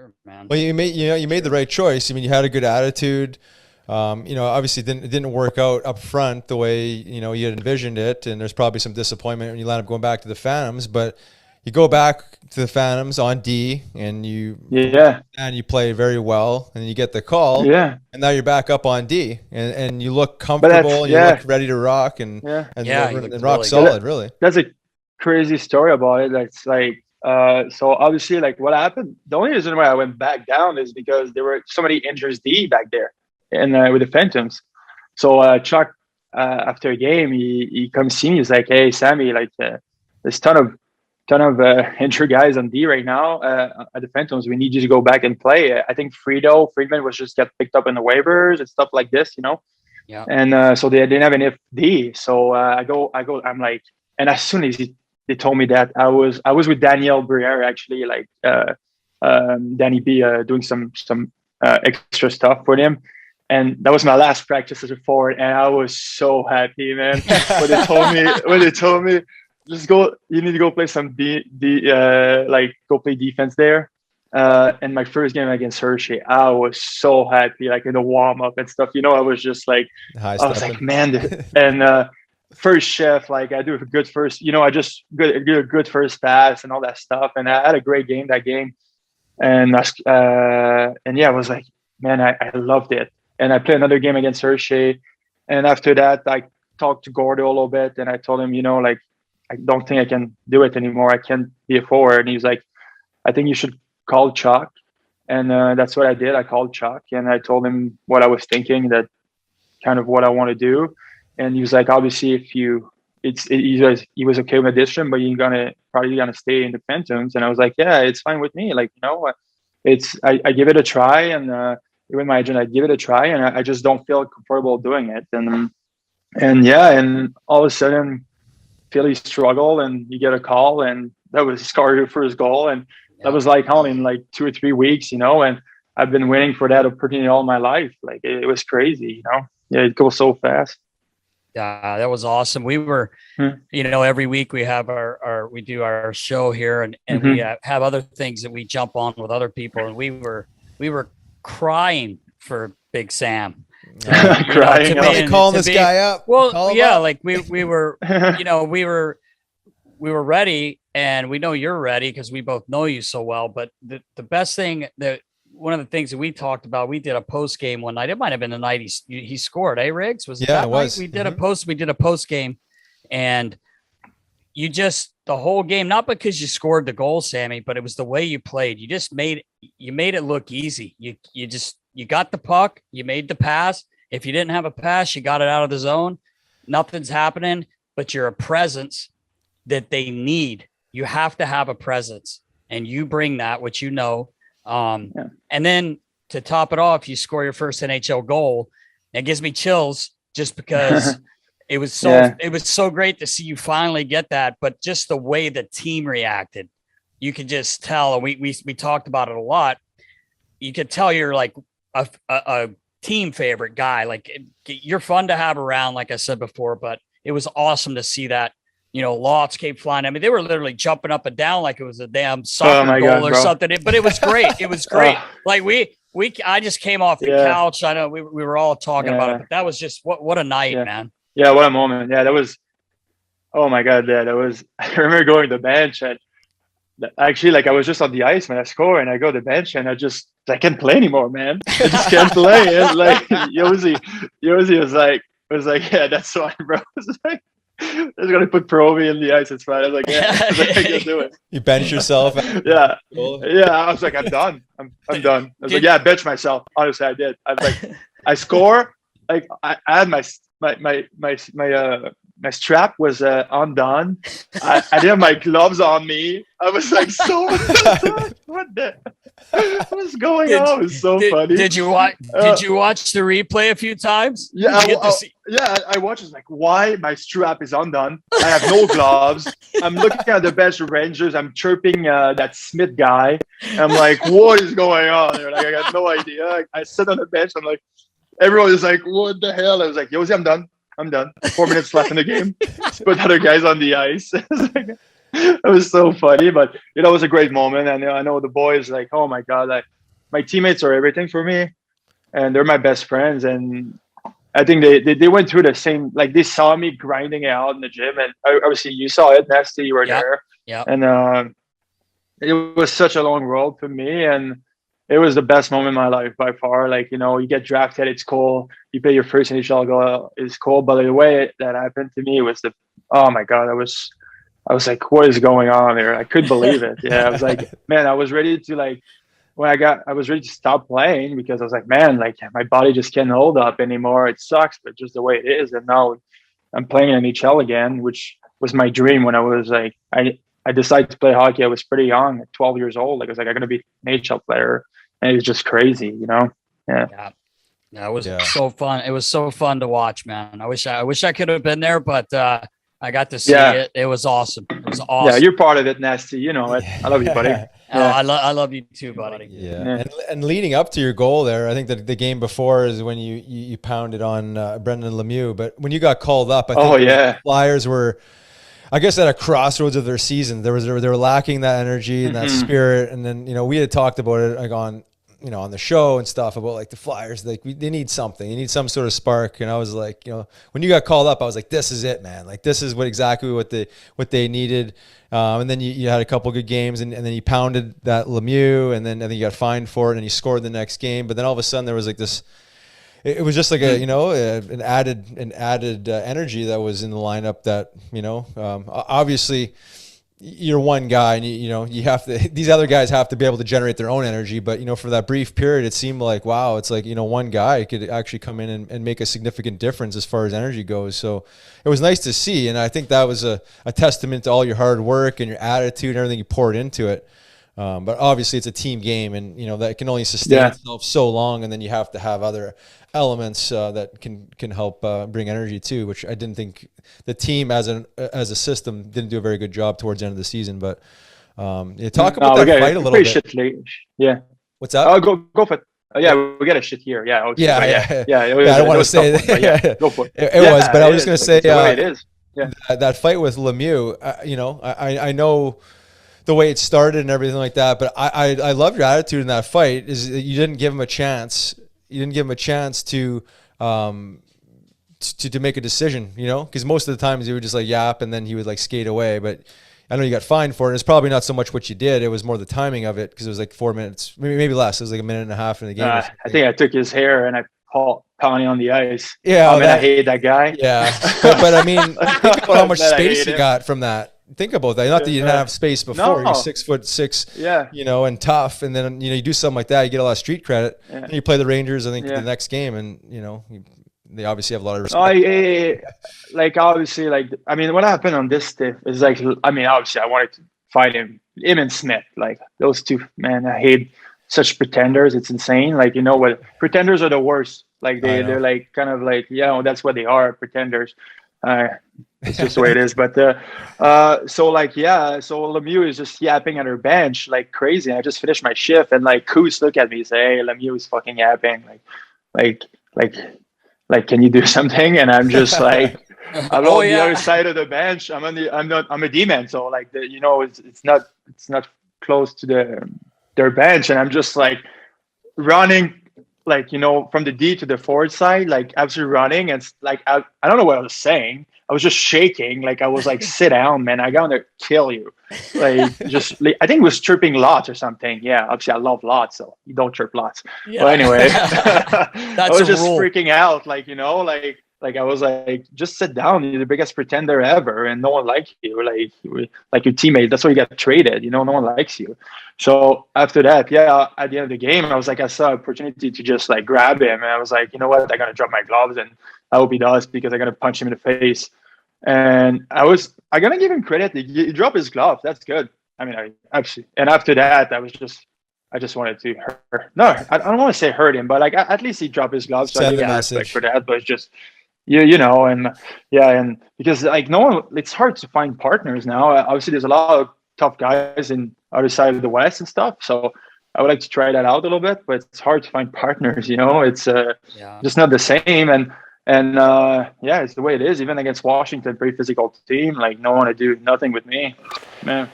sure, man. Well, you made the right choice. I mean, you had a good attitude. Obviously it didn't work out up front the way, you had envisioned it. And there's probably some disappointment when you land up going back to the Phantoms, but you go back to the Phantoms on D and you play very well and you get the call Yeah. and now you're back up on D and you look But that's, comfortable and you look ready to rock and rock solid, really. That's a crazy story about it. That's like, so obviously like what happened, the only reason why I went back down is because there were so many injuries D back there and with the Phantoms. So Chuck, after a game, he comes see me. He's like, "Hey, Sammy, like there's ton of injured guys on D right now at the Phantoms. We need you to go back and play." I think Friedman was just get picked up in the waivers and stuff like this, Yeah. And so they didn't have any D. So I go. I'm like, and as soon as they told me that, I was with Daniel Briere actually, like Danny B, doing some extra stuff for him. And that was my last practice as a forward, and I was so happy, man. when they told me, just go, you need to go play some go play defense there. And my first game against Hershey, I was so happy, like in the warm up and stuff. I was just like, I was like, man, and first shift, like I do a good first, I just do a good first pass and all that stuff. And I had a great game that game, and I was like, man, I loved it. And I played another game against Hershey. And after that, I talked to Gordo a little bit. And I told him, like, I don't think I can do it anymore. I can't be a forward. And he's like, I think you should call Chuck. And that's what I did. I called Chuck. And I told him what I was thinking, that kind of what I want to do. And he was like, obviously, if he was okay with the decision, but you're probably gonna stay in the Phantoms. And I was like, yeah, it's fine with me. Like, I give it a try. And with my agent, I give it a try, and I just don't feel comfortable doing it. And all of a sudden, Philly struggle, and you get a call, and that was scored your first goal, and that was like only in like 2 or 3 weeks, and I've been waiting for that opportunity all my life. Like it was crazy, it goes so fast. Yeah, that was awesome. We were, every week we have we do our show here, and we have other things that we jump on with other people, and we were crying for Big Sam. Crying. Calling this guy up. Well, yeah, like we were, we were ready, and we know you're ready because we both know you so well. But the best thing one of the things that we talked about, we did a post game one night. It might have been the night he scored, Riggs? Was it that night? We did a post game, and the whole game, not because you scored the goal, Sammy, but it was the way you played. You just made it look easy. You got the puck, you made the pass. If you didn't have a pass, you got it out of the zone. Nothing's happening, but you're a presence that they need. You have to have a presence, and you bring that, which and then to top it off, you score your first NHL goal. It gives me chills just because it was so great to see you finally get that. But just the way the team reacted, you could just tell. And we talked about it a lot. You could tell you're like a team favorite guy. Like you're fun to have around, like I said before. But it was awesome to see that. Lots came flying. I mean, they were literally jumping up and down like it was a damn soccer goal or something. But it was great. It was great. Like I just came off the couch. I know we were all talking about it, but that was just what a night, man. Yeah, what a moment. Yeah, that was. Oh my God, yeah, that was. I remember going to the bench, and actually, like I was just on the ice when I scored, and I go to the bench, and I can't play anymore, man. I just can't play. It's like Yossi was like, yeah, that's fine, bro. It's like, I was gonna put Proby in the ice. It's fine. I was like, yeah, I can do it. You bench yourself. Yeah. I was like, I'm done. I'm done. I was like, yeah, I bench myself. Honestly, I did. I was like, I score. Like I had my strap was undone. I didn't have my gloves on me. I was like, what was going on? It was so funny. Did you watch the replay a few times? Yeah, I watched. It's like, why my strap is undone? I have no gloves. I'm looking at the bench of Rangers. I'm chirping that Smith guy. I'm like, what is going on? They're like, I got no idea. I sit on the bench. I'm like, everyone is like, what the hell? I was like, Yossi, I'm done. 4 minutes left in the game. Just put other guys on the ice. It was so funny, but it was a great moment. And I know the boys like, oh my God, my teammates are everything for me, and they're my best friends. And I think they went through the same, like they saw me grinding it out in the gym, and obviously you saw it, Nasty, you were there, and it was such a long road for me, and it was the best moment in my life by far. Like, you know, you get drafted, it's cool. You play your first NHL goal, it's cool. But the way that happened to me was oh my God, I was like, what is going on there? I couldn't believe it. Yeah, I was like, man, I was ready to like, I was ready to stop playing because I was like, man, like my body just can't hold up anymore. It sucks, but just the way it is. And now I'm playing in NHL again, which was my dream when I was like, I decided to play hockey. I was pretty young, at 12 years old. Like I was like, I'm gonna be an NHL player, and it was just crazy, you know? Yeah. It was so fun. It was so fun to watch, man. I wish I could have been there, but I got to see it. It was awesome. It was awesome. Yeah, you're part of it, Nasty. You know it. I love you, buddy. I love you too, buddy. Yeah. And leading up to your goal there, I think that the game before is when you pounded on Brendan Lemieux. But when you got called up, I think the Flyers were, I guess, at a crossroads of their season. They were lacking that energy and that spirit. And then, you know, we had talked about it like on the show and stuff about like the Flyers, like they need something, you need some sort of spark. And I was like, you know, when you got called up, I was like, this is it, man. Like this is exactly what they needed. And then you had a couple good games, and then you pounded that Lemieux, and then I think you got fined for it, and you scored the next game. But then all of a sudden there was like this. It was just like an added energy that was in the lineup that, you know, obviously you're one guy, and you have to, these other guys have to be able to generate their own energy. But, you know, for that brief period, it seemed like, wow, it's like, you know, one guy could actually come in and make a significant difference as far as energy goes. So it was nice to see. And I think that was a testament to all your hard work and your attitude and everything you poured into it. But obviously it's a team game, and, you know, that can only sustain itself so long. And then you have to have other elements that can help bring energy too, which I didn't think the team as a system didn't do a very good job towards the end of the season. But talk about that fight a little bit. Yeah. What's that? Oh, go for it. We got a shit here. Yeah. Okay. I don't want to say that. Go for it. It was, but I was just going to say it is. Yeah. That fight with Lemieux, you know, I know the way it started and everything like that, but I love your attitude in that fight. Is that you didn't give him a chance. You didn't give him a chance to make a decision, you know, because most of the times he would just like yap and then he would like skate away. But I know you got fined for it. It's probably not so much what you did. It was more the timing of it, because it was like 4 minutes, maybe less. It was like a minute and a half in the game. I think I took his hair and I pounded on the ice. Yeah. I hate that guy. Yeah. but I mean, think about how much space you got from that. Think about that. Not that you didn't have space before. You're 6'6", you know, and tough. And then, you know, you do something like that, you get a lot of street credit. Yeah. And you play the Rangers, I think, the next game, and, you know, they obviously have a lot of respect. Obviously, I mean, what happened on this stiff is like, I mean, obviously, I wanted to fight him and Smith. Like those two, man, I hate such pretenders. It's insane. Like, you know what? Pretenders are the worst. Like they're like kind of like, that's what they are, pretenders. It's just the way it is. But so Lemieux is just yapping at her bench like crazy. I just finished my shift, and like Coos look at me and say, hey, Lemieux is fucking yapping. Like, can you do something? And I'm just like, I'm on the other side of the bench. I'm a D-man, so like it's not close to their bench, and I'm just like running, like, you know, from the D to the forward side, like absolutely running. And like, I don't know what I was saying. I was just shaking. Like I was like, sit down, man. I got to kill you. Like just, like, I think it was chirping lots or something. Yeah. Obviously I love lots, so you don't chirp lots. Yeah. But anyway, I was just freaking out. Like, you know, like I was like, just sit down. You're the biggest pretender ever, and no one likes you. Like your teammate. That's why you got traded. You know, no one likes you. So after that, at the end of the game, I saw an opportunity to just like grab him, and I was like, you know what? I gotta drop my gloves, and I hope he does, because I gotta punch him in the face. And I gotta give him credit. He dropped his glove. That's good. I mean, and after that, I just wanted to hurt. No, I don't want to say hurt him, but like at least he dropped his gloves. So I give respect for that. But it's just, you know, and because like it's hard to find partners now. Obviously, there's a lot of tough guys in other side of the West and stuff. So I would like to try that out a little bit, but it's hard to find partners. You know, it's just not the same. And it's the way it is. Even against Washington, pretty physical team. Like no one to do nothing with me, man.